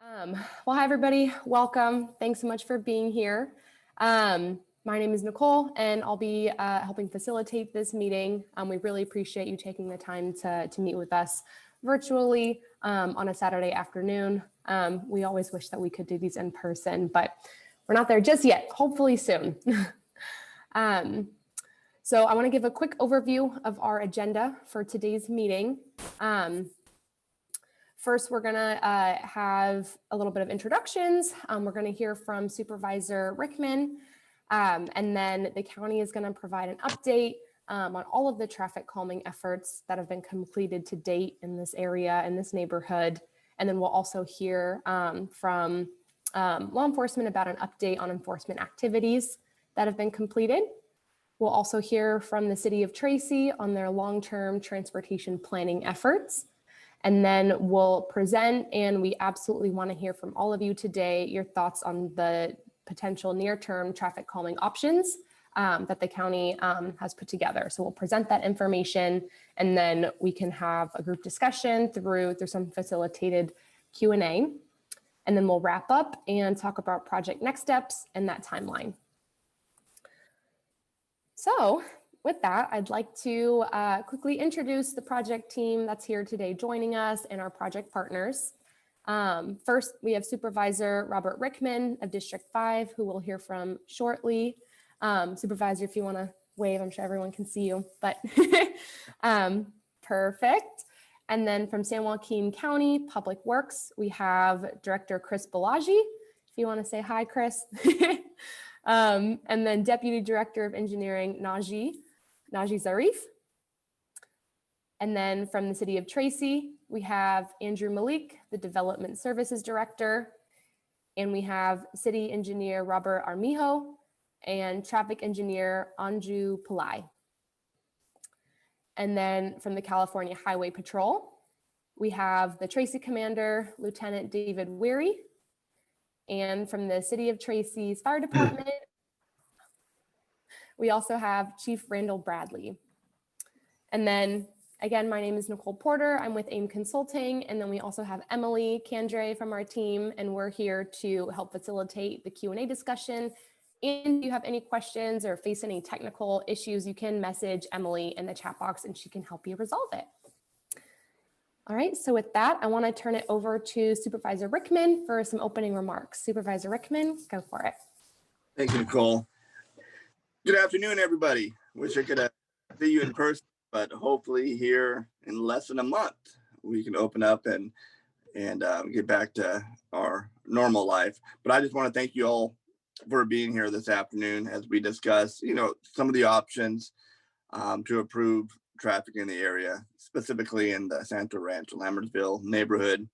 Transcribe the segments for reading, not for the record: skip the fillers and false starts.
Well, hi, everybody. Welcome. Thanks so much for being here. My name is Nicole, and I'll be helping facilitate this meeting. We really appreciate you taking the time to meet with us virtually on a Saturday afternoon. We always wish that we could do these in person, but we're not there just yet. Hopefully soon. So I want to give a quick overview of our agenda for today's meeting. First, we're going to have a little bit of introductions. We're going to hear from Supervisor Rickman, and then the county is going to provide an update on all of the traffic calming efforts that have been completed to date in this area, in this neighborhood. And then we'll also hear from law enforcement about an update on enforcement activities that have been completed. We'll also hear from the City of Tracy on their long-term transportation planning efforts. And then we'll present, and we absolutely want to hear from all of you today, your thoughts on the potential near-term traffic calming options that the county has put together. So we'll present that information, and then we can have a group discussion through some facilitated Q&A. And then we'll wrap up and talk about project next steps and that timeline. So with that, I'd like to quickly introduce the project team that's here today joining us and our project partners. First, we have Supervisor Robert Rickman of District 5, who we'll hear from shortly. Supervisor, if you want to wave, I'm sure everyone can see you, but perfect. And then from San Joaquin County Public Works, we have Director Chris Balaji. If you want to say hi, Chris. And then Deputy Director of Engineering, Naji Zarif. And then from the City of Tracy, we have Andrew Malik, the Development Services Director. And we have City Engineer Robert Armijo and Traffic Engineer Anju Pillai. And then from the California Highway Patrol, we have the Tracy Commander, Lieutenant David Weary. And from the City of Tracy's Fire Department, we also have Chief Randall Bradley. And then again, my name is Nicole Porter. I'm with AIM Consulting. And then we also have Emily Candre from our team, and we're here to help facilitate the Q&A discussion. And if you have any questions or face any technical issues, you can message Emily in the chat box and she can help you resolve it. All right, so with that, I want to turn it over to Supervisor Rickman for some opening remarks. Supervisor Rickman, go for it. Thank you, Nicole. Good afternoon, everybody. Wish I could see you in person, but hopefully here in less than a month, we can open up and get back to our normal life. But I just want to thank you all for being here this afternoon as we discuss, some of the options to improve traffic in the area, specifically in the Santo Rancho, Lambertville neighborhood.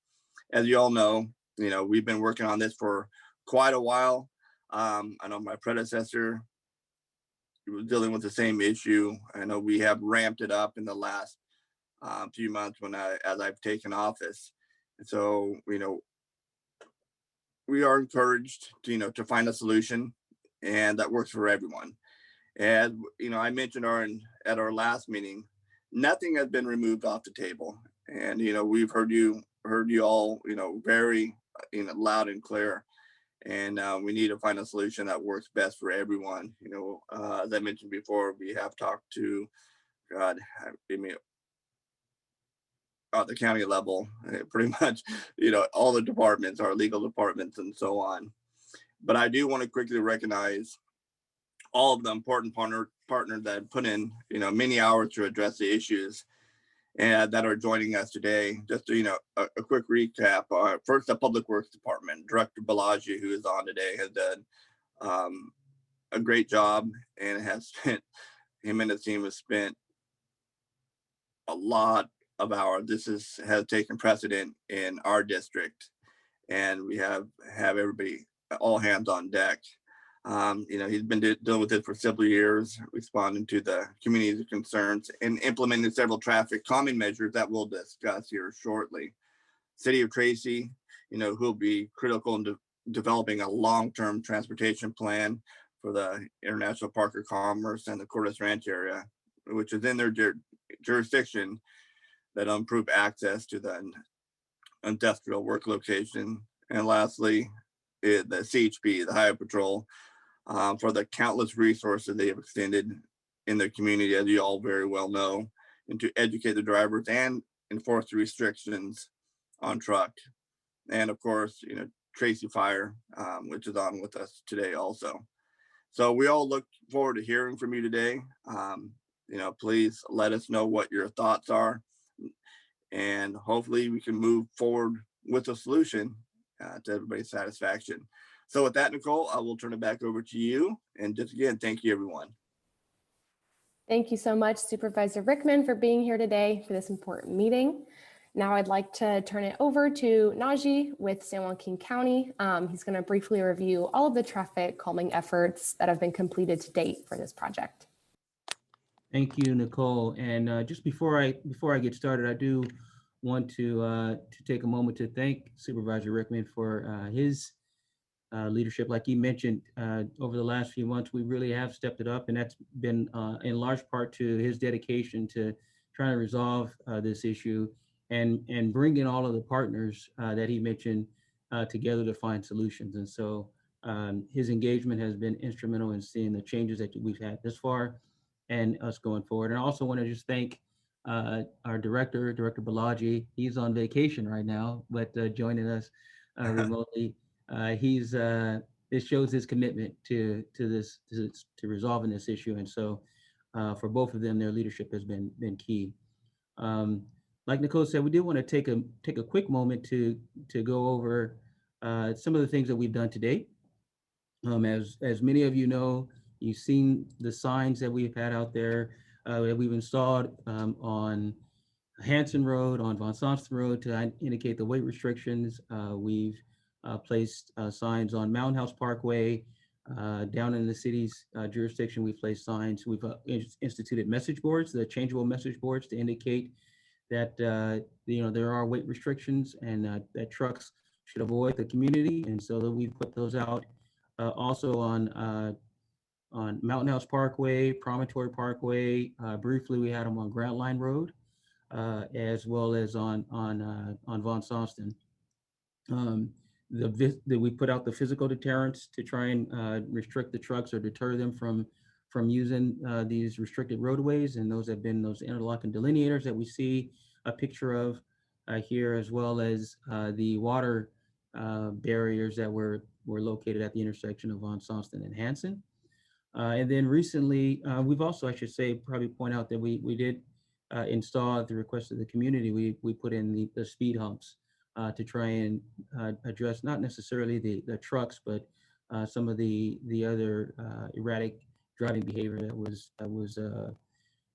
As you all know, we've been working on this for quite a while. I know my predecessor was dealing with the same issue. I know we have ramped it up in the last few months as I've taken office. And so, we are encouraged to find a solution and that works for everyone. And, I mentioned at our last meeting, nothing has been removed off the table. And, we've heard you all, very, loud and clear. And we need to find a solution that works best for everyone. As I mentioned before, we have talked to, the county level, pretty much, all the departments, our legal departments and so on. But I do want to quickly recognize all of the important partners that put in, many hours to address the issues and that are joining us today. Just to, a quick recap. First, the Public Works Department, Director Balaji, who is on today, has done a great job and him and his team has spent a lot of hours. This has taken precedent in our district, and we have everybody, all hands on deck. He's been dealing with this for several years, responding to the community's concerns and implementing several traffic calming measures that we'll discuss here shortly. City of Tracy, who will be critical in developing a long-term transportation plan for the International Park of Commerce and the Cordes Ranch area, which is in their jurisdiction, that improve access to the industrial work location And lastly, the CHP, the Highway Patrol, for the countless resources they have extended in their community, as you all very well know, and to educate the drivers and enforce the restrictions on truck. And of course, Tracy Fire, which is on with us today also. So we all look forward to hearing from you today. Please let us know what your thoughts are, and hopefully we can move forward with a solution to everybody's satisfaction. So with that, Nicole, I will turn it back over to you. And just again, thank you, everyone. Thank you so much, Supervisor Rickman, for being here today for this important meeting. Now I'd like to turn it over to Najee with San Joaquin County. He's going to briefly review all of the traffic calming efforts that have been completed to date for this project. Thank you, Nicole. And just before I get started, I do want to take a moment to thank Supervisor Rickman for his leadership. Like he mentioned, over the last few months, we really have stepped it up, and that's been in large part to his dedication to trying to resolve this issue and bring in all of the partners that he mentioned together to find solutions. And so his engagement has been instrumental in seeing the changes that we've had this far and us going forward. And I also want to just thank our Director Balaji. He's on vacation right now, but joining us remotely. This shows his commitment to resolving this issue. And so for both of them, their leadership has been key. Like Nicole said, we did want to take a quick moment to go over some of the things that we've done to date. As many of you know, you've seen the signs that we've had out there that we've installed on Hanson Road, on Von Sonston Road to indicate the weight restrictions. We've placed signs on Mountain House Parkway. Down in the city's jurisdiction, we've placed signs. We've instituted message boards, the changeable message boards, to indicate that there are weight restrictions and that trucks should avoid the community. And so that we've put those out. Also on Mountain House Parkway, Promontory Parkway. Briefly, we had them on Grant Line Road, as well as on Von Sonston. We put out the physical deterrents to try and restrict the trucks or deter them from using these restricted roadways, and those have been those interlocking delineators that we see a picture of here, as well as the water barriers that were located at the intersection of Von Sonston and Hanson. And then recently, we've also, I should say, probably point out that we did install at the request of the community, we put in the speed humps to try and address not necessarily the trucks, but some of the other erratic driving behavior that was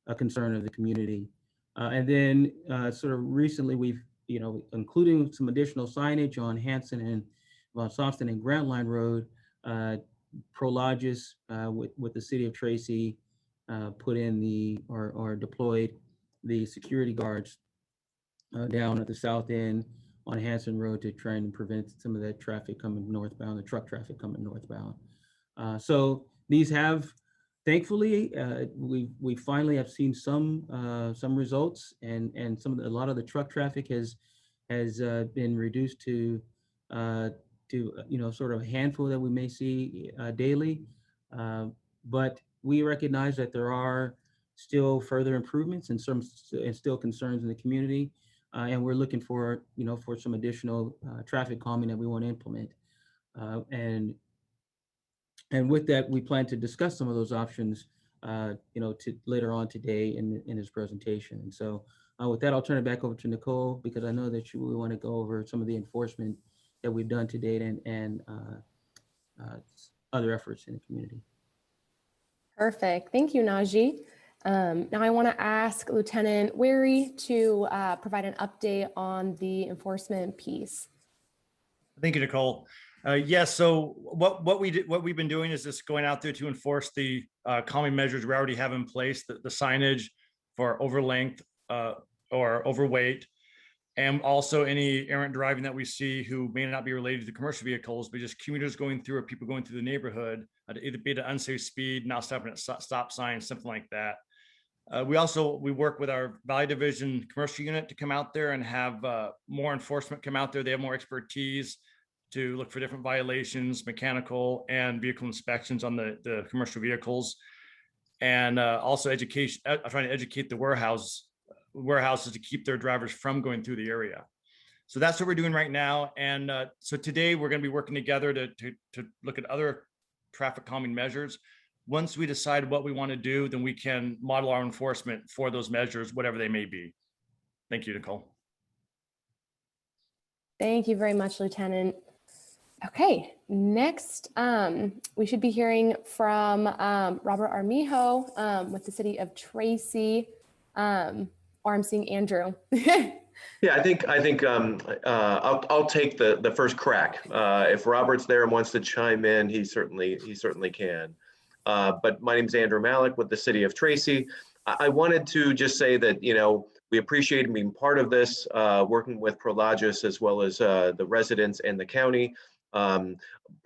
a concern of the community. And then sort of recently, we've, including some additional signage on Hanson and Von Sonston and Grant Line Road, Prologis with the city of Tracy put in or deployed the security guards down at the south end on Hanson Road to try and prevent some of that traffic coming northbound, the truck traffic coming northbound. So these have, thankfully, we finally have seen some results, and a lot of the truck traffic has been reduced to sort of a handful that we may see daily. But we recognize that there are still further improvements and still concerns in the community. And we're looking for some additional traffic calming that we want to implement. And with that, we plan to discuss some of those options, to later on today in his presentation. And so with that, I'll turn it back over to Nicole, because I know that we want to go over some of the enforcement that we've done to date and other efforts in the community. Perfect. Thank you, Najee. Now I want to ask Lieutenant Wary to provide an update on the enforcement piece. Thank you, Nicole. Yes. So what we've been doing is just going out there to enforce the calming measures we already have in place, the signage for overlength or overweight, and also any errant driving that we see who may not be related to commercial vehicles, but just commuters going through or people going through the neighborhood, either be at an unsafe speed, not stopping at stop signs, something like that. We work with our Valley Division commercial unit to come out there and have more enforcement come out there. They have more expertise to look for different violations, mechanical and vehicle inspections on the commercial vehicles. And also education, trying to educate the warehouses to keep their drivers from going through the area. So that's what we're doing right now. And so today we're going to be working together to look at other traffic calming measures. Once we decide what we want to do, then we can model our enforcement for those measures, whatever they may be. Thank you, Nicole. Thank you very much, Lieutenant. Okay, next, we should be hearing from Robert Armijo with the city of Tracy, or I'm seeing Andrew. Yeah, I think I'll take the first crack. If Robert's there and wants to chime in, he certainly can. But my name is Andrew Malik with the city of Tracy. I wanted to just say that, you know, we appreciate being part of this, working with Prologis as well as the residents and the county.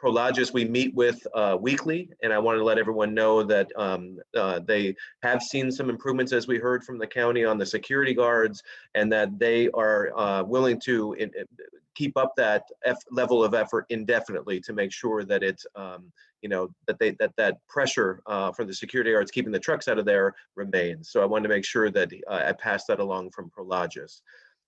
Prologis we meet with weekly, and I wanted to let everyone know that they have seen some improvements, as we heard from the county, on the security guards, and that they are willing to keep up that level of effort indefinitely to make sure that it's you know, that pressure for the security guards keeping the trucks out of there remains. So I wanted to make sure that I passed that along from Prologis.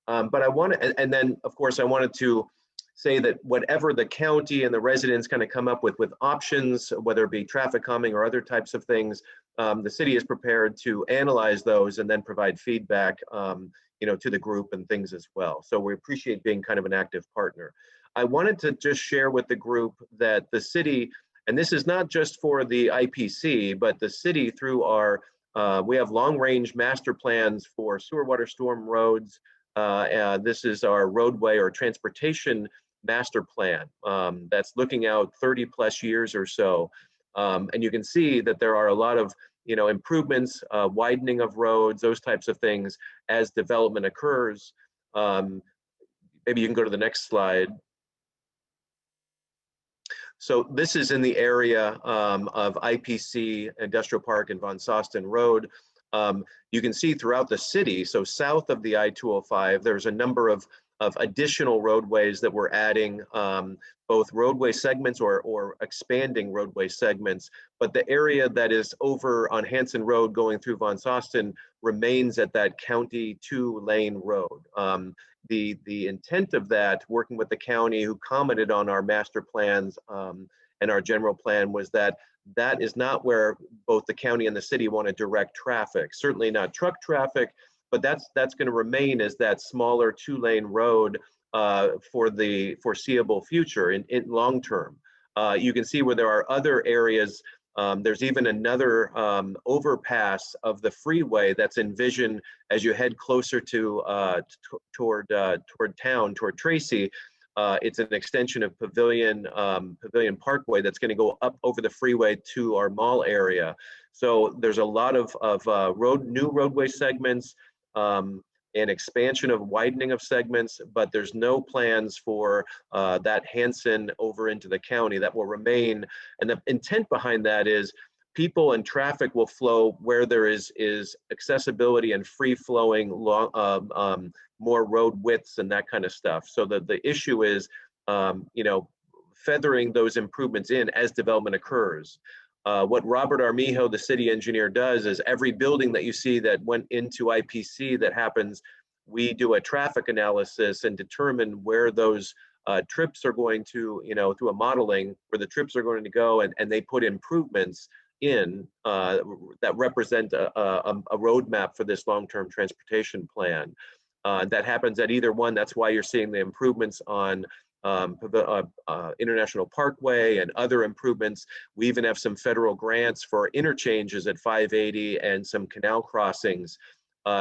But I want to, and then of course I wanted to say that whatever the county and the residents kind of come up with options, whether it be traffic calming or other types of things, the city is prepared to analyze those and then provide feedback, you know, to the group and things as well. So we appreciate being kind of an active partner. I wanted to just share with the group that the city, and this is not just for the IPC, but the city through our, we have long range master plans for sewer, water, storm, roads. This is our roadway or transportation master plan that's looking out 30 plus years or so. And you can see that there are a lot of, you know, improvements, widening of roads, those types of things as development occurs. Maybe you can go to the next slide. So this is in the area of IPC Industrial Park and Von Sosten Road. You can see throughout the city, so south of the I-205, there's a number of additional roadways that we're adding, both roadway segments or expanding roadway segments. But the area that is over on Hanson Road going through Von Sosten remains at that county 2-lane road. The intent of that, working with the county who commented on our master plans and our general plan, was that that is not where both the county and the city want to direct traffic. Certainly not truck traffic, but that's going to remain as that smaller 2-lane road for the foreseeable future in long term. You can see where there are other areas. There's even another overpass of the freeway that's envisioned as you head closer to toward town, toward Tracy. It's an extension of Pavilion Parkway that's going to go up over the freeway to our mall area. So there's a lot of new roadway segments and expansion of widening of segments, but there's no plans for that Hanson over into the county. That will remain. And the intent behind that is people and traffic will flow where there is accessibility and free flowing more road widths and that kind of stuff. So the issue is, you know, feathering those improvements in as development occurs. What Robert Armijo, the city engineer, does is every building that you see that went into IPC that happens, we do a traffic analysis and determine where those trips are going to, you know, through a modeling, where the trips are going to go, and they put improvements in that represent a roadmap for this long-term transportation plan. That happens at either one. That's why you're seeing the improvements on International Parkway and other improvements. We even have some federal grants for interchanges at 580 and some canal crossings.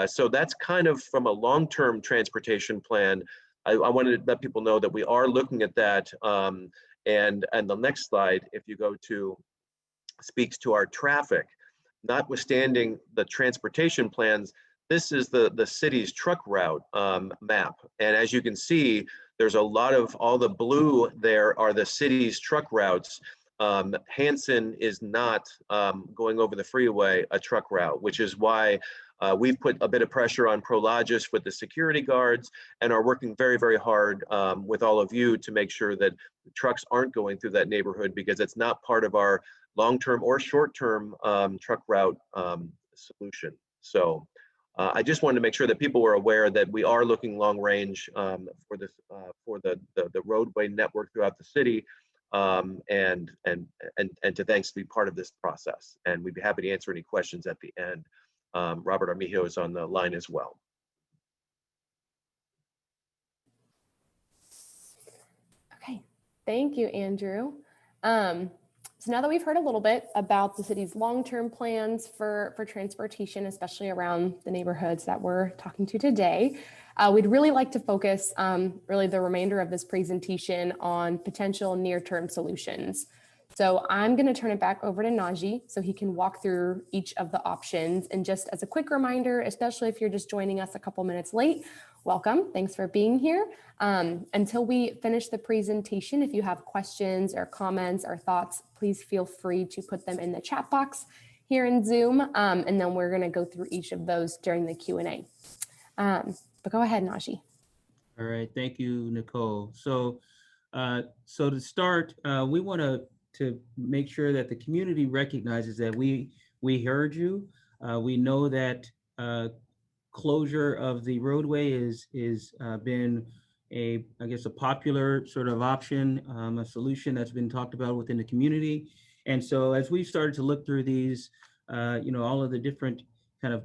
So that's kind of from a long-term transportation plan. I wanted to let people know that we are looking at that. And the next slide, if you go to, speaks to our traffic. Notwithstanding the transportation plans, this is the city's truck route map. And as you can see, there's a lot of, all the blue there are the city's truck routes. Hanson is not going over the freeway a truck route, which is why We've put a bit of pressure on Prologis with the security guards and are working very, very hard with all of you to make sure that trucks aren't going through that neighborhood, because it's not part of our long-term or short-term truck route solution. So I just wanted to make sure that people were aware that we are looking long range for this for the roadway network throughout the city, and to thanks to be part of this process. And we'd be happy to answer any questions at the end. Robert Armijo is on the line as well. Okay, thank you, Andrew. So now that we've heard a little bit about the city's long-term plans for transportation, especially around the neighborhoods that we're talking to today, we'd really like to focus really the remainder of this presentation on potential near-term solutions. So I'm going to turn it back over to Najee so he can walk through each of the options. And just as a quick reminder, especially if you're just joining us a couple minutes late, welcome. Thanks for being here. Until we finish the presentation, if you have questions or comments or thoughts, please feel free to put them in the chat box here in Zoom. And then we're going to go through each of those during the Q&A. But go ahead, Najee. All right, thank you, Nicole. So to start, we want to make sure that the community recognizes that we heard you. We know that closure of the roadway is been I guess a popular sort of option, a solution that's been talked about within the community. And so as we started to look through these, all of the different kind of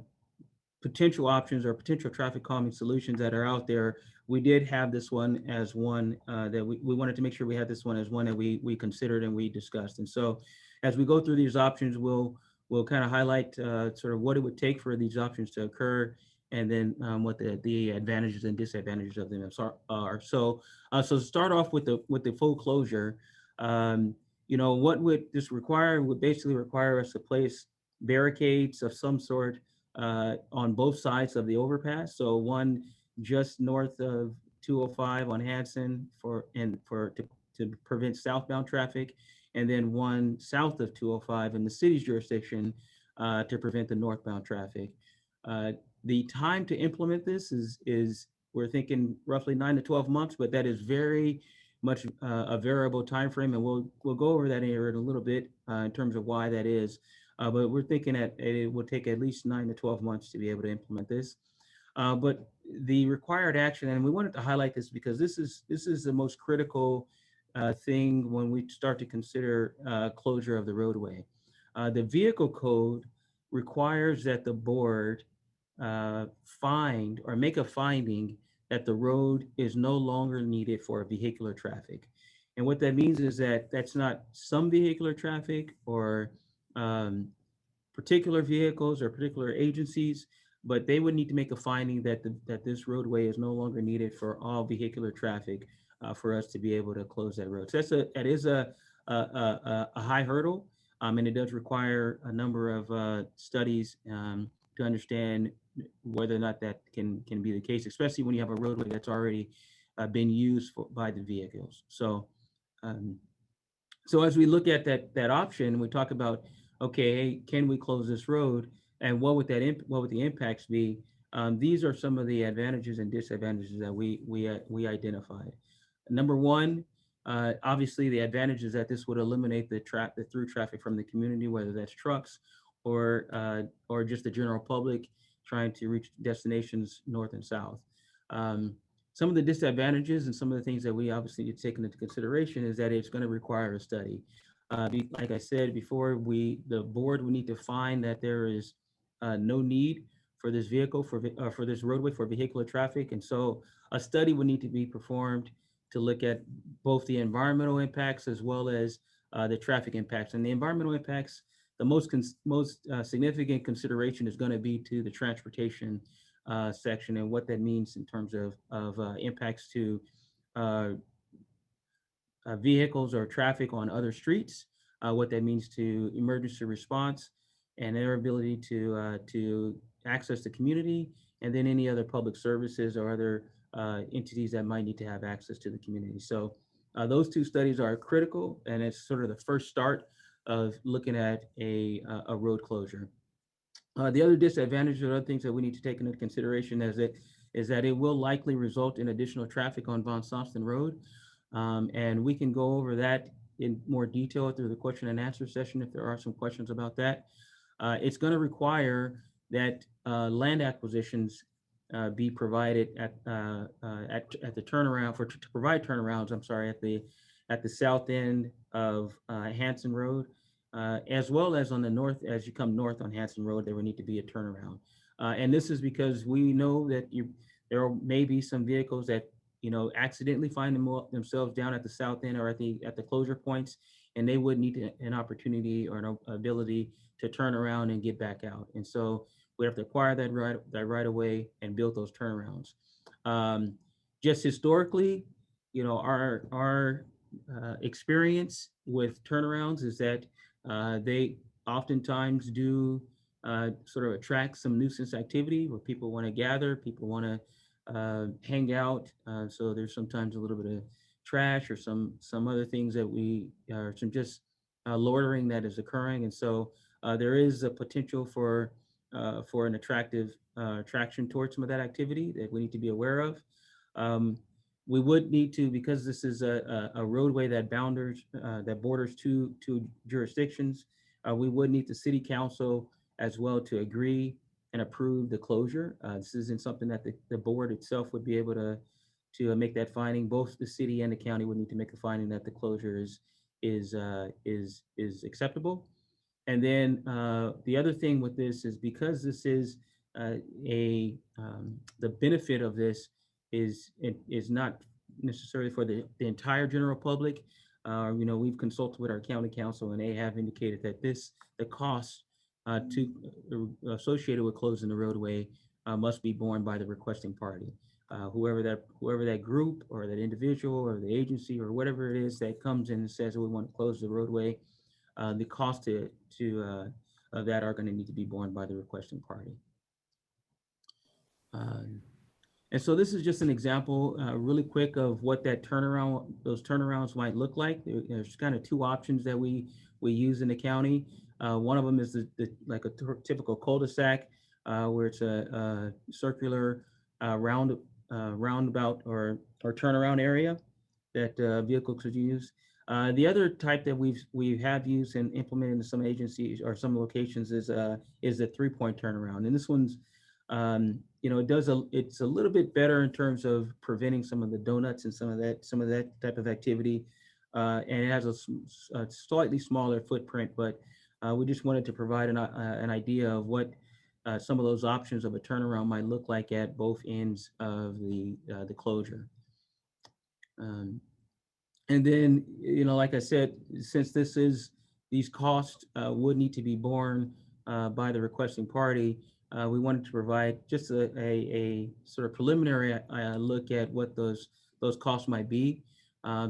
potential options or potential traffic calming solutions that are out there, we did have this one as one that we wanted to make sure we had this one as one that we considered and we discussed. And so as we go through these options, we'll kind of highlight sort of what it would take for these options to occur, and then what the advantages and disadvantages of them are. So to start off with the full closure, what would this require? Would basically require us to place barricades of some sort on both sides of the overpass. So one just north of 205 on Hanson to prevent southbound traffic, and then one south of 205 in the city's jurisdiction to prevent the northbound traffic. The time to implement this is we're thinking roughly 9 to 12 months, but that is very much a variable time frame, and we'll go over that here in a little bit in terms of why that is. But we're thinking that it will take at least 9 to 12 months to be able to implement this. But the required action, and we wanted to highlight this because this is the most critical thing when we start to consider closure of the roadway. The vehicle code requires that the board find or make a finding that the road is no longer needed for vehicular traffic. And what that means is that that's not some vehicular traffic or particular vehicles or particular agencies, but they would need to make a finding that that this roadway is no longer needed for all vehicular traffic for us to be able to close that road. So that is a high hurdle, and it does require a number of studies to understand whether or not that can be the case, especially when you have a roadway that's already been used by the vehicles. So so as we look at that option, we talk about, okay, can we close this road, and what would the impacts be? These are some of the advantages and disadvantages that we identified. Number one, obviously the advantage is that this would eliminate the through traffic from the community, whether that's trucks or just the general public trying to reach destinations north and south. Some of the disadvantages and some of the things that we obviously need to take into consideration is that it's going to require a study. Like I said before, the board would need to find that there is no need for this vehicle for this roadway for vehicular traffic, and so a study would need to be performed to look at both the environmental impacts as well as the traffic impacts. And the environmental impacts, the most significant consideration is going to be to the transportation section and what that means in terms of impacts to vehicles or traffic on other streets, what that means to emergency response and their ability to access the community, and then any other public services or other entities that might need to have access to the community. So those two studies are critical, and it's sort of the first start of looking at a road closure. The other disadvantage or other things that we need to take into consideration is that it will likely result in additional traffic on Von Soston Road. And we can go over that in more detail through the question and answer session if there are some questions about that. It's going to require that land acquisitions be provided at the turnaround to provide turnarounds. I'm sorry, at the south end of Hanson Road, as well as on the north. As you come north on Hanson Road, there will need to be a turnaround, and this is because we know that there may be some vehicles that accidentally find themselves down at the south end or at the closure points, and they would need an opportunity or an ability to turn around and get back out. And so we have to acquire that right away and build those turnarounds. Just historically, our experience with turnarounds is that they oftentimes do sort of attract some nuisance activity where people want to gather, people want to hang out. So there's sometimes a little bit of trash or some other things that some just loitering that is occurring. And so there is a potential for an attraction towards some of that activity that we need to be aware of. We would need to, because this is a roadway that borders two jurisdictions, we would need the city council as well to agree and approve the closure. This isn't something that the board itself would be able to make that finding. Both the city and the county would need to make a finding that the closure is acceptable. And then the other thing with this is because this is the benefit of this is not necessarily for the entire general public. We've consulted with our county council, and they have indicated that the cost associated with closing the roadway must be borne by the requesting party. Whoever that group or that individual or the agency or whatever it is that comes in and says we want to close the roadway, the cost of that are going to need to be borne by the requesting party. And so this is just an example really quick of what those turnarounds might look like. There's kind of two options that we use in the county. One of them is like a typical cul-de-sac where it's a circular roundabout or turnaround area that vehicles could use. The other type that we have used and implemented in some agencies or some locations is a 3-point turnaround. And this one's it's a little bit better in terms of preventing some of the donuts and some of that type of activity, and it has a slightly smaller footprint. But we just wanted to provide an idea of what some of those options of a turnaround might look like at both ends of the closure. And then, like I said, since these costs would need to be borne by the requesting party, we wanted to provide just a sort of preliminary look at what those costs might be.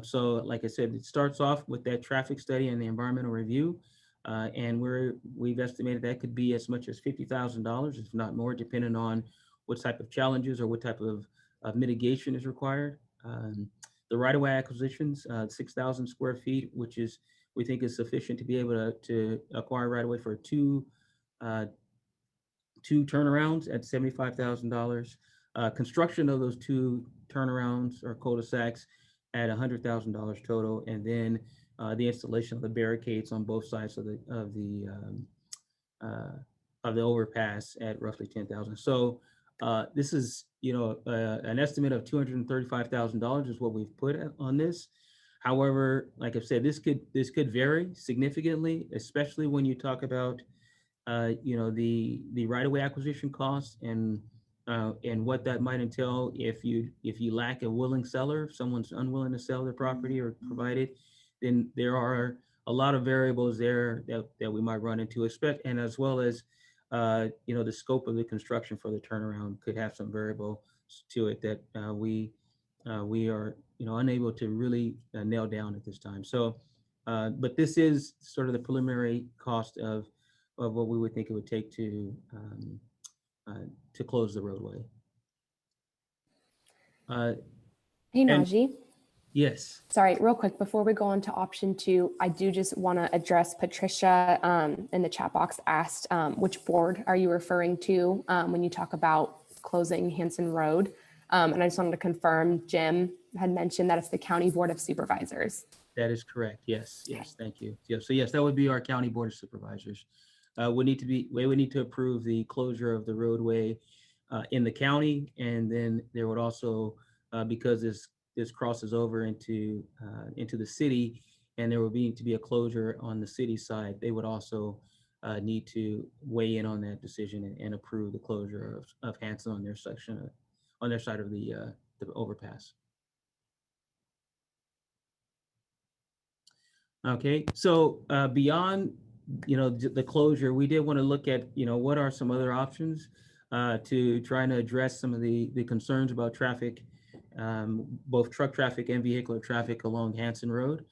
So like I said, it starts off with that traffic study and the environmental review. And we've estimated that could be as much as $50,000, if not more, depending on what type of challenges or what type of mitigation is required. The right-of-way acquisitions, 6,000 square feet, which we think is sufficient to be able to acquire right-of-way for two turnarounds at $75,000. Construction of those two turnarounds or cul-de-sacs at $100,000 total, and then the installation of the barricades on both sides of the overpass at roughly $10,000. So this is an estimate of $235,000 is what we've put on this. However, like I've said, this could vary significantly, especially when you talk about the right-of-way acquisition costs and what that might entail if you lack a willing seller, if someone's unwilling to sell their property or provide it, then there are a lot of variables there that we might run into, and as well as the scope of the construction for the turnaround could have some variable to it that we are unable to really nail down at this time. So, but this is sort of the preliminary cost of what we would think it would take to close the roadway. Hey, And- Najee. Yes. Sorry, real quick, before we go on to option 2, I do just want to address Patricia in the chat box asked, which board are you referring to when you talk about closing Hanson Road? And I just wanted to confirm, Jim had mentioned that it's the County Board of Supervisors. That is correct. Yes. Yes. Thank you. Yeah. So yes, that would be our county board of supervisors. We would need to approve the closure of the roadway in the county, and then there would also, because this crosses over into the city, and there would need to be a closure on the city side. They would also need to weigh in on that decision and approve the closure of Hanson on their section, on their side of the overpass. Okay, so beyond, the closure, we did want to look at, what are some other options to try and address some of the concerns about traffic, both truck traffic and vehicular traffic along Hanson Road.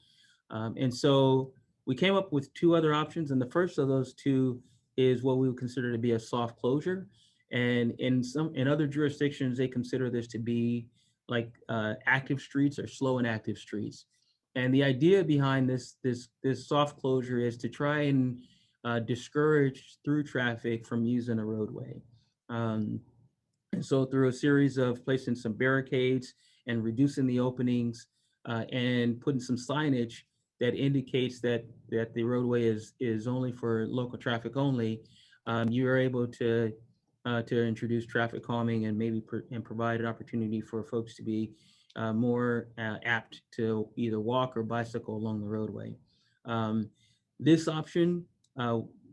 And so we came up with 2 other options, and the first of those 2 is what we would consider to be a soft closure. And in other jurisdictions, they consider this to be like active streets or slow and active streets. And the idea behind this soft closure is to try and discourage through traffic from using a roadway. And so through a series of placing some barricades and reducing the openings and putting some signage that indicates that the roadway is only for local traffic only, you are able to introduce traffic calming and maybe provide an opportunity for folks to be more apt to either walk or bicycle along the roadway. This option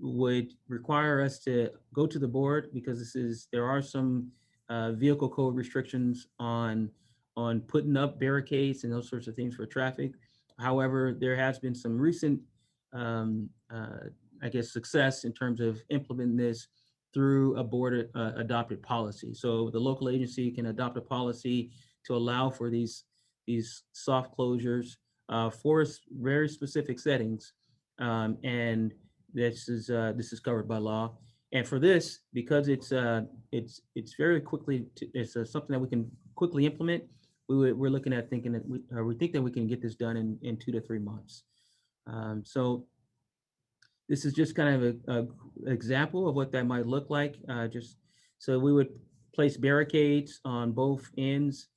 would require us to go to the board because there are some vehicle code restrictions on putting up barricades and those sorts of things for traffic. However, there has been some recent, success in terms of implementing this through a board adopted policy. So the local agency can adopt a policy to allow for these soft closures for very specific settings, and this is covered by law. And for this, because it's very quickly, it's something that we can quickly implement. We're looking at thinking that we think that we can get this done in 2 to 3 months. So this is just kind of a example of what that might look like. So we would place barricades on both ends,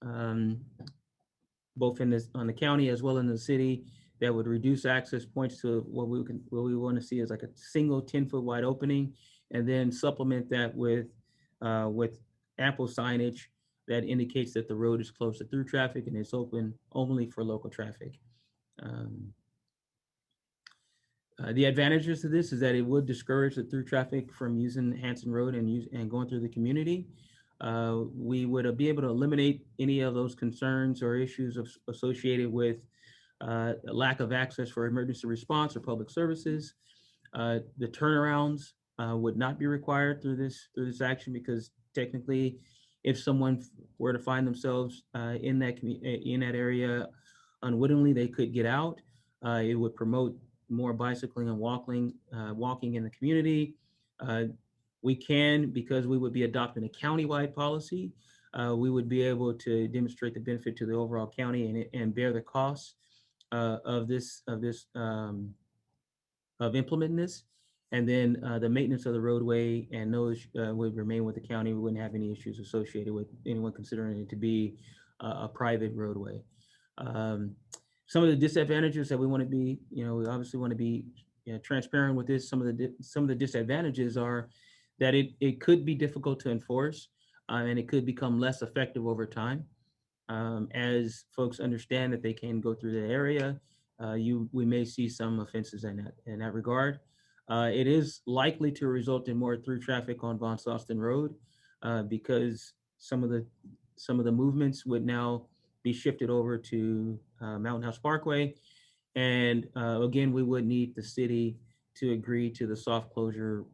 both on the county as well in the city, that would reduce access points to what we want to see as like a single 10-foot wide opening, and then supplement that with ample signage that indicates that the road is closed to through traffic and it's open only for local traffic. The advantages to this is that it would discourage the through traffic from using Hanson Road and going through the community. We would be able to eliminate any of those concerns or issues associated with lack of access for emergency response or public services. The turnarounds would not be required through this action, because technically, if someone were to find themselves in that area unwittingly, they could get out. It would promote more bicycling and walking in the community. We can, because we would be adopting a countywide policy, we would be able to demonstrate the benefit to the overall county and bear the costs of implementing this. And then the maintenance of the roadway and those would remain with the county. We wouldn't have any issues associated with anyone considering it to be a private roadway. Some of the disadvantages that we want to be, we obviously want to be transparent with this. Some of the disadvantages are that it could be difficult to enforce, and it could become less effective over time. As folks understand that they can go through the area, we may see some offenses in that regard. It is likely to result in more through traffic on Von Sostin Road because some of the movements would now be shifted over to Mountain House Parkway. And again, we would need the city to agree to the soft closure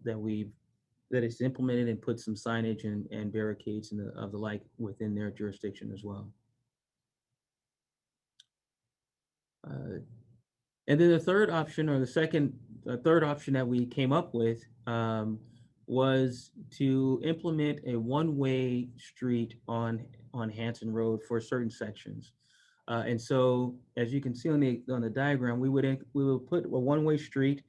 that is implemented and put some signage and barricades and of the like within their jurisdiction as well. And then the third option, or third option that we came up with was to implement a one-way street on Hanson Road for certain sections. And so, as you can see on the diagram, we would put a one-way street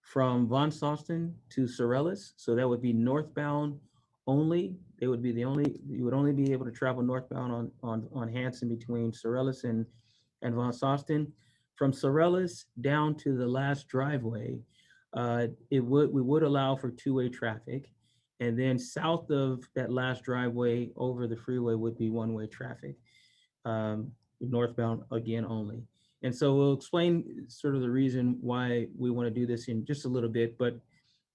from Von Soston to Sorellis. So that would be northbound only. They would be you would only be able to travel northbound on Hanson between Sorellis and Von Soston. From Sorellis down to the last driveway, we would allow for two-way traffic. And then south of that last driveway over the freeway would be one-way traffic, northbound again only. And so we'll explain sort of the reason why we want to do this in just a little bit, but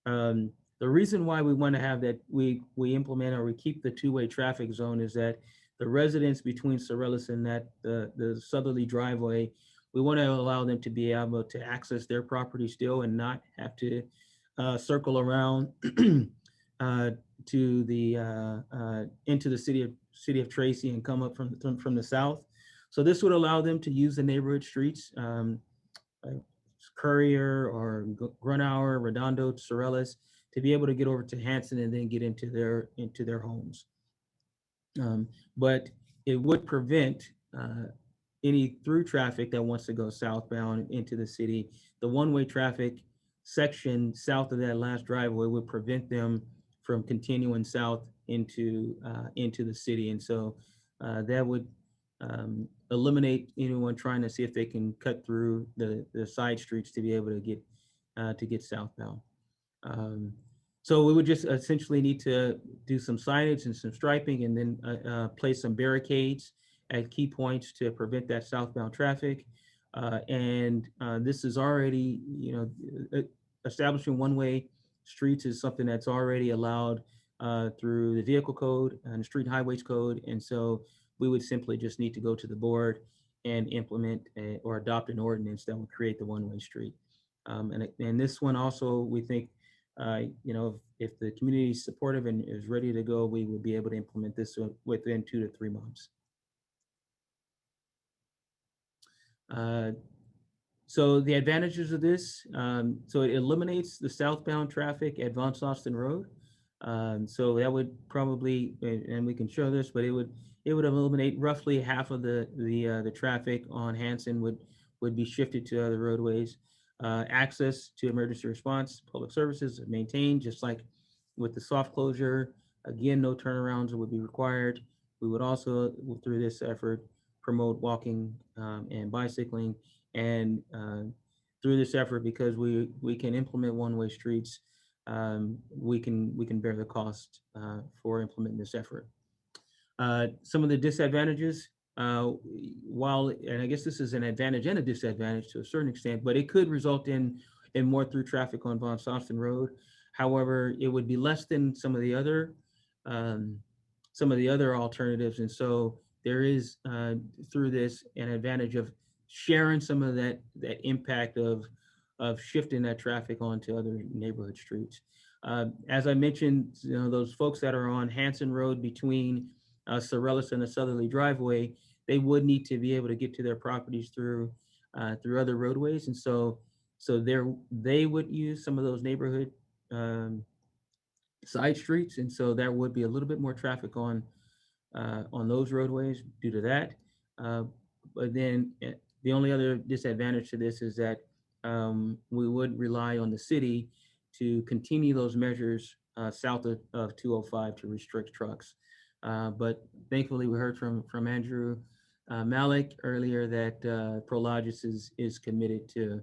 the reason why we want to have that we implement or we keep the two-way traffic zone is that the residents between Sorellis and the southerly driveway, we want to allow them to be able to access their property still and not have to circle around to into the city of Tracy and come up from the south. So this would allow them to use the neighborhood streets, Courier or Grunauer, Redondo, Sorellis, to be able to get over to Hanson and then get into their homes. But it would prevent any through traffic that wants to go southbound into the city. The one-way traffic section south of that last driveway would prevent them from continuing south into the city, and so that would eliminate anyone trying to see if they can cut through the side streets to be able to get southbound. So we would just essentially need to do some signage and some striping, and then place some barricades at key points to prevent that southbound traffic. And this is already, establishing one-way streets is something that's already allowed through the vehicle code and the street highways code. And so we would simply just need to go to the board and implement or adopt an ordinance that would create the one-way street. And this one also, we think, if the community is supportive and is ready to go, we would be able to implement this within 2 to 3 months. So the advantages of this, so it eliminates the southbound traffic at Von Soston Road. So that would probably, and we can show this, but it would eliminate roughly half of the traffic on Hanson would be shifted to other roadways. Access to emergency response, public services maintained, just like with the soft closure. Again, no turnarounds would be required. We would also, through this effort, promote walking and bicycling. And through this effort, because we can implement one-way streets, we can bear the cost for implementing this effort. Some of the disadvantages, while, and I guess this is an advantage and a disadvantage to a certain extent, but it could result in more through traffic on Von Soston Road. However, it would be less than some of the other alternatives, and so there is through this an advantage of sharing some of that impact of shifting that traffic onto other neighborhood streets. As I mentioned, those folks that are on Hanson Road between Sorellis and the southerly driveway, they would need to be able to get to their properties through other roadways, and so they would use some of those neighborhood side streets, and so there would be a little bit more traffic on those roadways due to that. But then the only other disadvantage to this is that we would rely on the city to continue those measures south of 205 to restrict trucks. But thankfully, we heard from Andrew Malik earlier that Prologis is committed to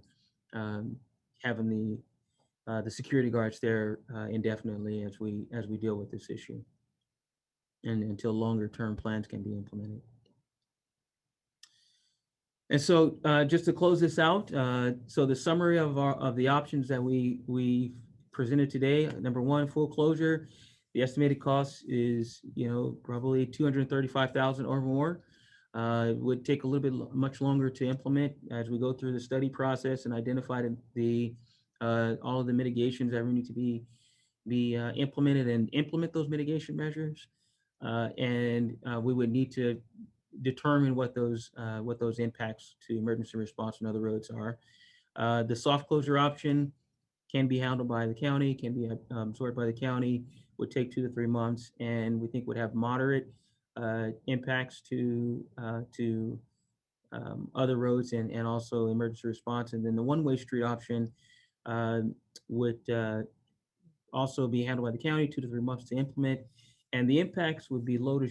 having the security guards there indefinitely as we deal with this issue, and until longer term plans can be implemented. And so just to close this out, so the summary of the options that we presented today: number one, full closure. The estimated cost is probably $235,000 or more. It would take a little bit much longer to implement as we go through the study process and identify all of the mitigations that we need to be implemented and implement those mitigation measures. And we would need to determine what those impacts to emergency response and other roads are. The soft closure option can be handled by the county, can be absorbed by the county, would take 2 to 3 months, and we think would have moderate impacts to other roads and also emergency response. And then the one-way street option would also be handled by the county, 2 to 3 months to implement. And the impacts would be low to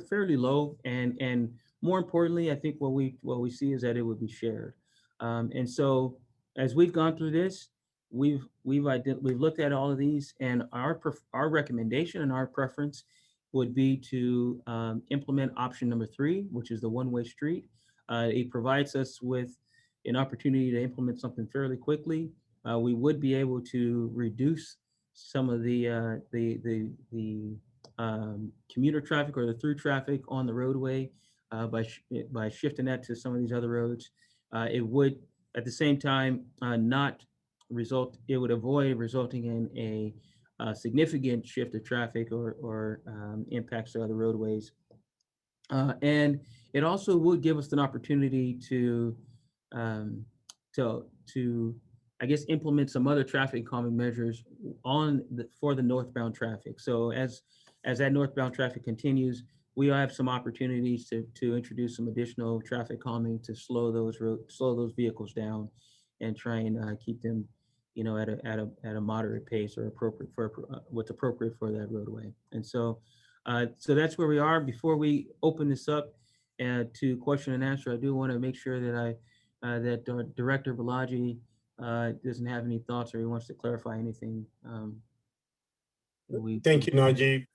fairly low. And more importantly, I think what we see is that it would be shared. And so as we've gone through this, we've looked at all of these, and our recommendation and our preference would be to implement option number 3, which is the one-way street. It provides us with an opportunity to implement something fairly quickly. We would be able to reduce some of the commuter traffic or the through traffic on the roadway by shifting that to some of these other roads. It would at the same time not result. It would avoid resulting in a significant shift of traffic or impacts to other roadways. And it also would give us an opportunity to I guess implement some other traffic calming measures for the northbound traffic. So as that northbound traffic continues, we have some opportunities to introduce some additional traffic calming to slow those vehicles down and try and keep them, at a moderate pace or appropriate for what's appropriate for that roadway. And so that's where we are. Before we open this up to question and answer, I do want to make sure that that Director Balaji doesn't have any thoughts or he wants to clarify anything. Thank you, Naji.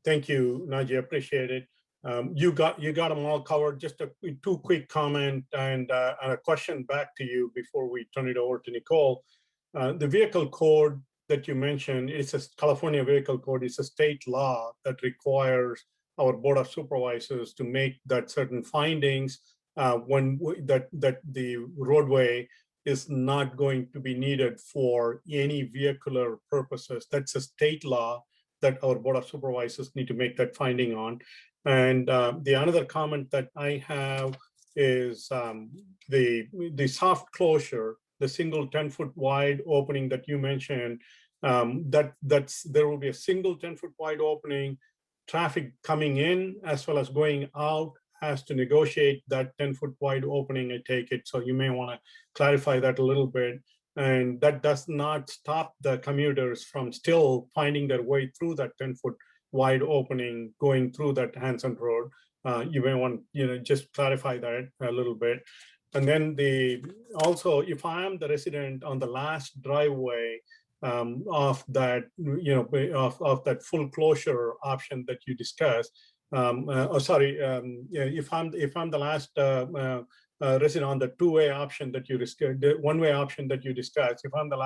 Thank you, Naji. Appreciate it. You got them all covered. Just a 2 quick comment and a question back to you before we turn it over to Nicole. The vehicle code that you mentioned, it's a California vehicle code. It's a state law that requires our Board of Supervisors to make that certain findings when that the roadway is not going to be needed for any vehicular purposes. That's a state law that our Board of Supervisors need to make that finding on. And the another comment that I have is the soft closure, the single 10-foot wide opening that you mentioned, there will be a single 10-foot wide opening. Traffic coming in as well as going out has to negotiate that 10-foot wide opening, I take it. So you may want to clarify that a little bit. And that does not stop the commuters from still finding their way through that 10-foot wide opening going through that Hanson Road. You may want just clarify that a little bit. And then also, if I am the resident on the last driveway of that, of that full closure option that you discussed, if I'm the last resident on the two-way option that you discussed, the one-way option that you discussed, if I'm the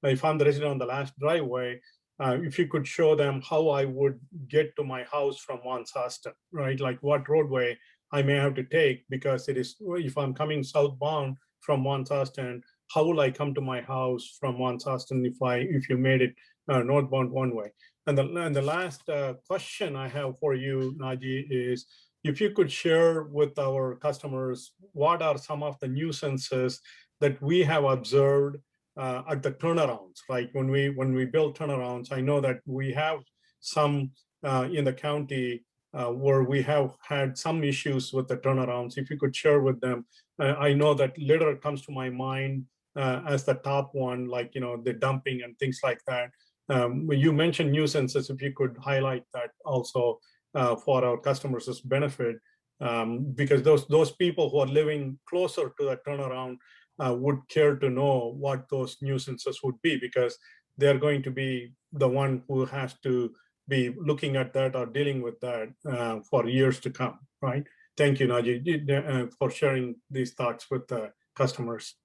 resident on the last driveway, if you could show them how I would get to my house from Wonsaston, right? Like what roadway I may have to take, because it is, if I'm coming southbound from Wonsaston, how will I come to my house from Wonsaston if you made it northbound one way? And the last question I have for you, Naji, is if you could share with our customers, what are some of the nuisances that we have observed at the turnarounds, right? When we build turnarounds, I know that we have some in the county where we have had some issues with the turnarounds. If you could share with them, I know that litter comes to my mind as the top one, like the dumping and things like that. You mentioned nuisances. If you could highlight that also for our customers' benefit, because those people who are living closer to the turnaround would care to know what those nuisances would be, because they're going to be the one who has to be looking at that or dealing with that for years to come, right? Thank you, Naji, for sharing these thoughts with the customers.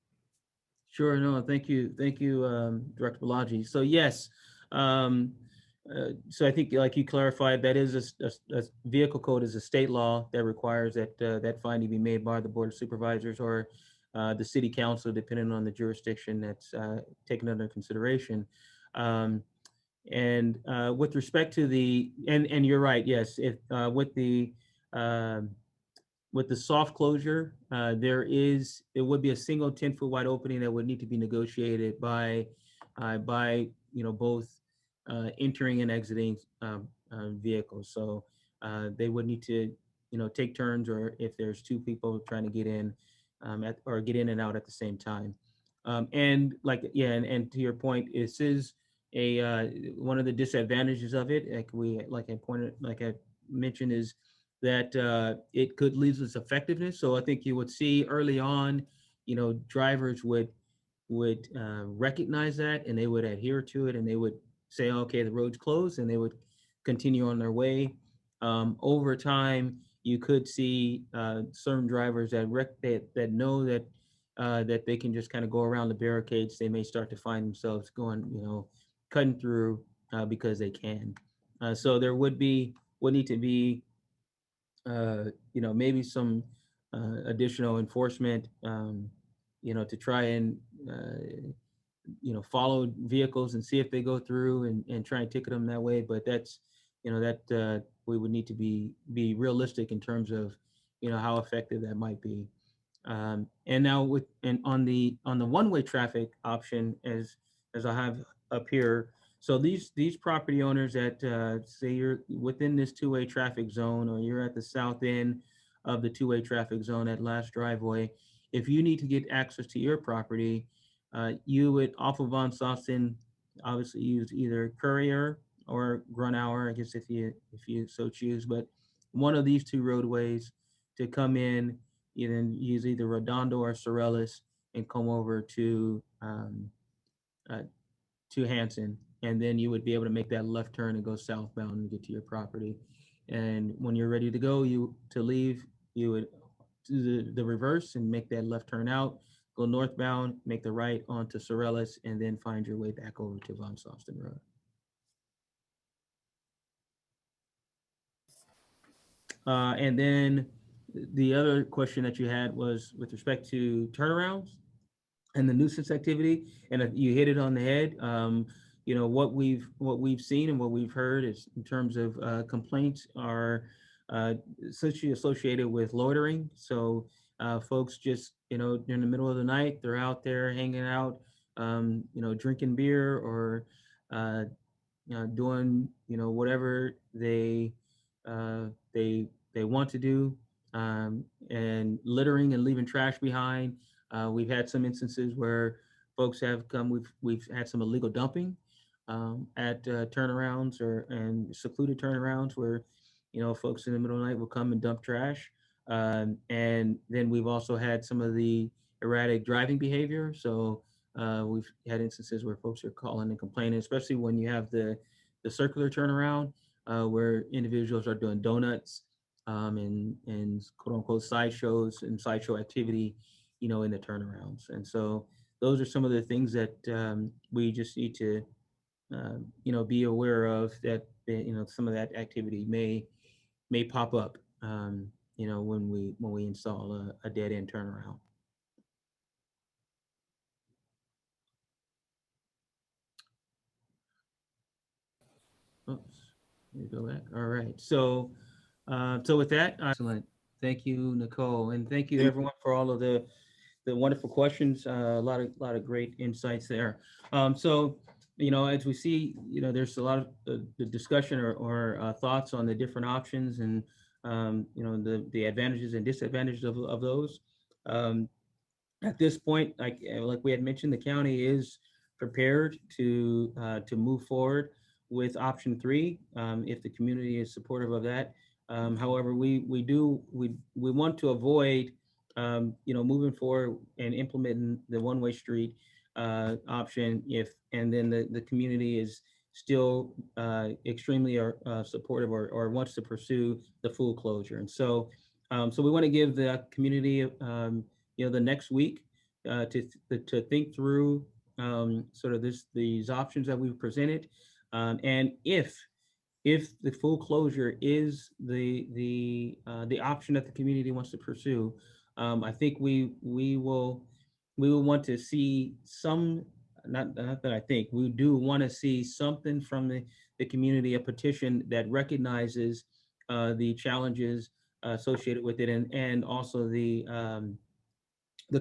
Sure, no, thank you, Director Balaji. So yes, so I think, like you clarified, that is a vehicle code is a state law that requires that that finding be made by the Board of Supervisors or the City Council, depending on the jurisdiction that's taken under consideration. And with respect to and you're right, yes, if with the soft closure, it would be a single 10-foot wide opening that would need to be negotiated by both entering and exiting vehicles. So they would need to take turns, or if there's two people trying to get in or get in and out at the same time. And like, yeah, and to your point, this is one of the disadvantages of it. Like I mentioned, is that it could lose its effectiveness. So I think you would see early on, drivers would recognize that, and they would adhere to it, and they would say, okay, the road's closed, and they would continue on their way. Over time, you could see certain drivers that know that they can just kind of go around the barricades. They may start to find themselves going, cutting through because they can. So there would need to be, maybe some additional enforcement, to try and follow vehicles and see if they go through, and try and ticket them that way. But that's, that we would need to be realistic in terms of, how effective that might be. And now on the one-way traffic option, as I have up here, so these property owners that say you're within this two-way traffic zone, or you're at the south end of the two-way traffic zone at last driveway, if you need to get access to your property, you would, off of Von Sostin, obviously use either Courier or Grunauer, I guess, if you so choose, but one of these two roadways to come in. You then use either Redondo or Sorellis and come over to Hanson, and then you would be able to make that left turn and go southbound and get to your property. And when you're ready to go, to leave, you would do the reverse and make that left turn out, go northbound, make the right onto Sorellis, and then find your way back over to Von Sostin Road. And then the other question that you had was with respect to turnarounds and the nuisance activity, and you hit it on the head. What we've seen and what we've heard is, in terms of complaints, are essentially associated with loitering. So folks just, in the middle of the night, they're out there hanging out, drinking beer, or doing, whatever they want to do, and littering and leaving trash behind. We've had some instances where folks have come. We've had some illegal dumping at turnarounds and secluded turnarounds where, folks in the middle of the night will come and dump trash. And then we've also had some of the erratic driving behavior. So we've had instances where folks are calling and complaining, especially when you have the circular turnaround, where individuals are doing donuts and quote unquote sideshows and sideshow activity, in the turnarounds. And so those are some of the things that we just need to, be aware of, that, some of that activity may pop up, when we install a dead end turnaround. Oops, let me go back. All right. So with that, excellent. Thank you, Nicole, and thank you everyone for all of the wonderful questions. A lot of great insights there. So, as we see, there's a lot of the discussion or thoughts on the different options, and the advantages and disadvantages of those. At this point, like we had mentioned, the county is prepared to move forward with option 3 if the community is supportive of that. However, we want to avoid moving forward and implementing the one-way street option and then the community is still extremely supportive or wants to pursue the full closure. And so we want to give the community the next week to think through sort of these options that we've presented, and if the full closure is the option that the community wants to pursue, I think we will want to see some. Not that I think, we do want to see something from the community, a petition that recognizes the challenges associated with it, and also the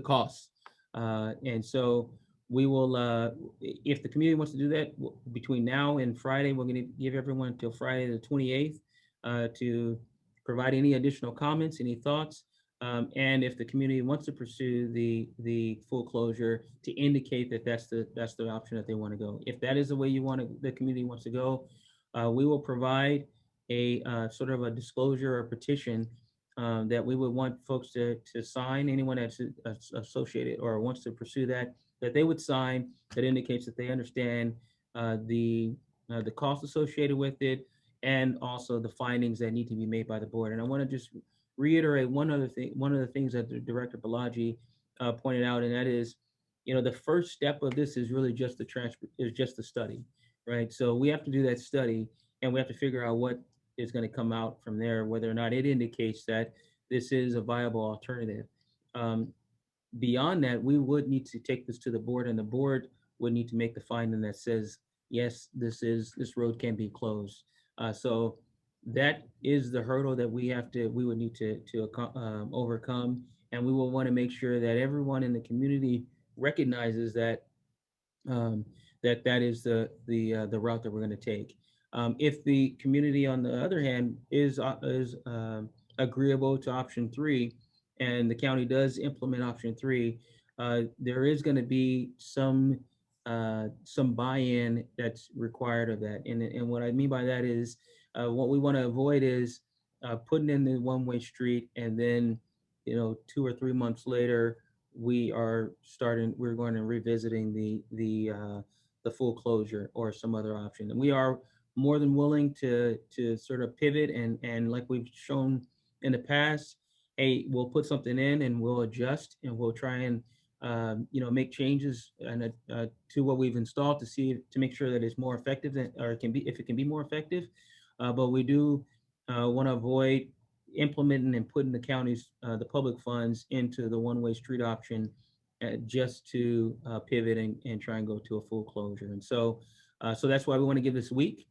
costs. And so we will, if the community wants to do that, between now and Friday, we're going to give everyone until Friday the 28th to provide any additional comments, any thoughts, and if the community wants to pursue the full closure, to indicate that that's the option that they want to go. If that is the way the community wants to go, we will provide a sort of a disclosure or petition that we would want folks to sign. Anyone that's associated or wants to pursue that they would sign, that indicates that they understand the cost associated with it, and also the findings that need to be made by the board. And I want to just reiterate one of the things that the Director Balaji pointed out, and that is, the first step of this is really just the study, right? So we have to do that study, and we have to figure out what is going to come out from there, whether or not it indicates that this is a viable alternative. Beyond that, we would need to take this to the board, and the board would need to make the finding that says, yes, this road can be closed. So that is the hurdle that we would need to overcome, and we will want to make sure that everyone in the community recognizes that that is the route that we're going to take. If the community, on the other hand, is agreeable to option 3, and the county does implement option 3, there is going to be some buy-in that's required of that. And what I mean by that is, what we want to avoid is putting in the one-way street, and then 2 or 3 months later we're going to revisiting the full closure or some other option. And we are more than willing to sort of pivot, and like we've shown in the past, hey, we'll put something in and we'll adjust, and we'll try and make changes and to what we've installed to make sure that it's more effective, or if it can be more effective. But we do want to avoid implementing and putting the county's the public funds into the one-way street option just to pivot and try and go to a full closure. And so that's why we want to give this week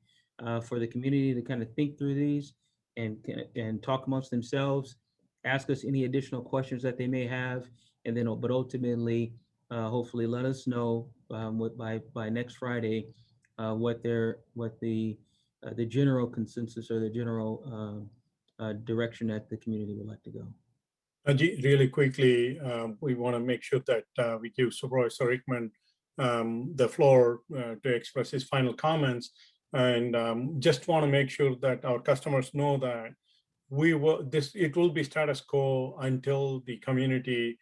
for the community to kind of think through these and talk amongst themselves, ask us any additional questions that they may have, and then but ultimately hopefully let us know by next Friday what the general consensus or the general direction that the community would like to go. Really quickly, we want to make sure that we give Supervisor Rickman the floor to express his final comments, and just want to make sure that our customers know that it will be status quo until the community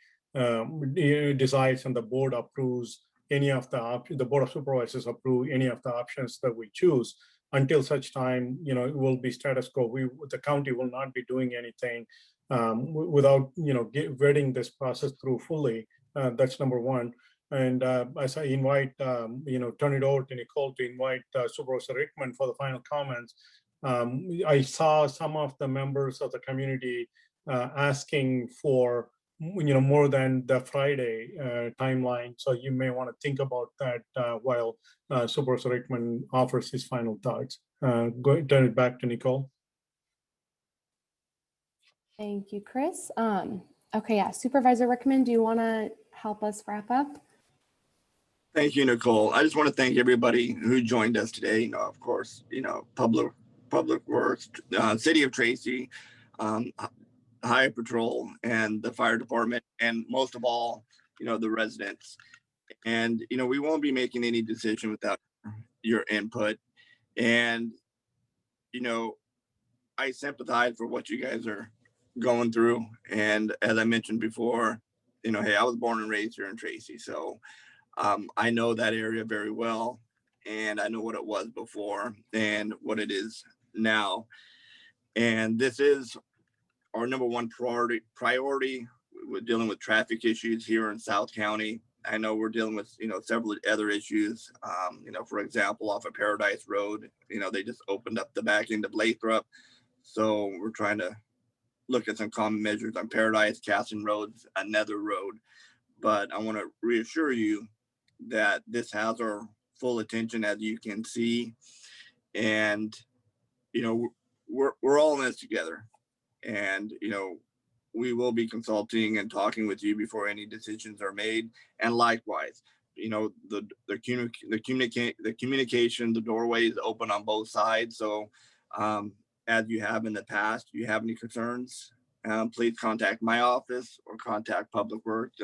decides and the board approves any of the board of supervisors approve any of the options that we choose. Until such time, it will be status quo. The county will not be doing anything without vetting this process through fully. That's number one. And as I invite turn it over to Nicole to invite Supervisor Rickman for the final comments. I saw some of the members of the community asking for more than the Friday timeline. So you may want to think about that while Supervisor Rickman offers his final thoughts. Turn it back to Nicole. Thank you, Chris. Okay, yeah, Supervisor Rickman, do you want to help us wrap up? Thank you, Nicole. I just want to thank everybody who joined us today. Of course, Public Works, City of Tracy, Highway Patrol, and the fire department, and most of all, the residents. And we won't be making any decision without your input. And I sympathize for what you guys are going through. And as I mentioned before, hey, I was born and raised here in Tracy, so I know that area very well, and I know what it was before and what it is now. And this is our number one priority. We're dealing with traffic issues here in South County. I know we're dealing with several other issues. For example, off of Paradise Road, they just opened up the back end of Lathrop, so we're trying to look at some common measures on Paradise, Casson Roads, another road. But I want to reassure you that this has our full attention, as you can see, and we're all in this together. And we will be consulting and talking with you before any decisions are made. And likewise, the communication, the doorway is open on both sides. So as you have in the past. If you have any concerns, please contact my office or contact Public Works,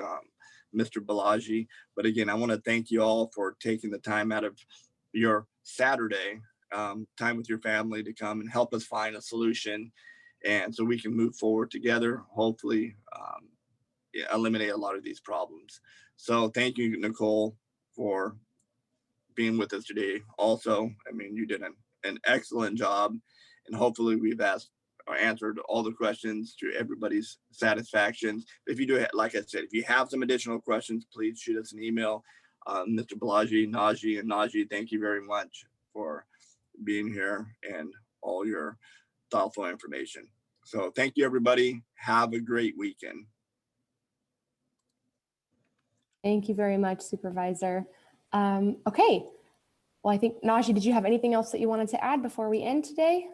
Mr. Balaji. But again, I want to thank you all for taking the time out of your Saturday, time with your family to come and help us find a solution. And so we can move forward together, hopefully eliminate a lot of these problems. So thank you, Nicole, for being with us today. Also, I mean, you did an excellent job, and hopefully we've answered all the questions to everybody's satisfaction. If you do, like I said, if you have some additional questions, please shoot us an email. Mr. Balaji, Najee, and Najee, thank you very much for being here and all your thoughtful information. So thank you, everybody. Have a great weekend. Thank you very much, Supervisor. Okay. Well, I think, Najee, did you have anything else that you wanted to add before we end today?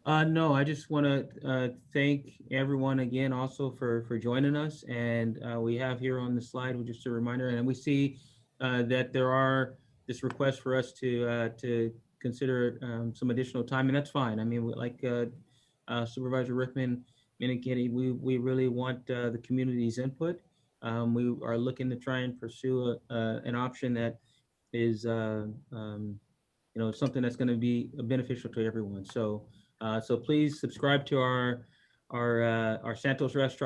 No, I just want to thank everyone again also for joining us. And we have here on the slide, just a reminder, and we see that there are this request for us to consider some additional time, and that's fine. I mean, like Supervisor Rickman indicated, we really want the community's input. We are looking to try and pursue an option that is something that's going to be beneficial to everyone. So please subscribe to our Santos Ranch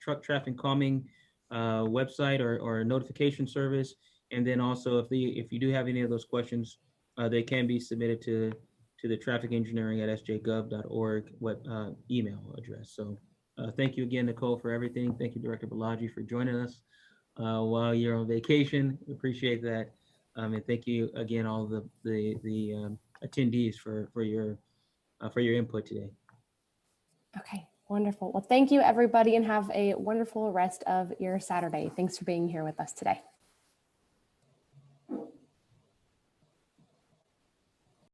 Truck Traffic Calming website or notification service. And then also, if you do have any of those questions, they can be submitted to the trafficengineering@sjgov.org email address. So thank you again, Nicole, for everything. Thank you, Director Balaji, for joining us while you're on vacation. Appreciate that. And thank you again, all the attendees for your input today. Okay, wonderful. Well, thank you, everybody, and have a wonderful rest of your Saturday. Thanks for being here with us today.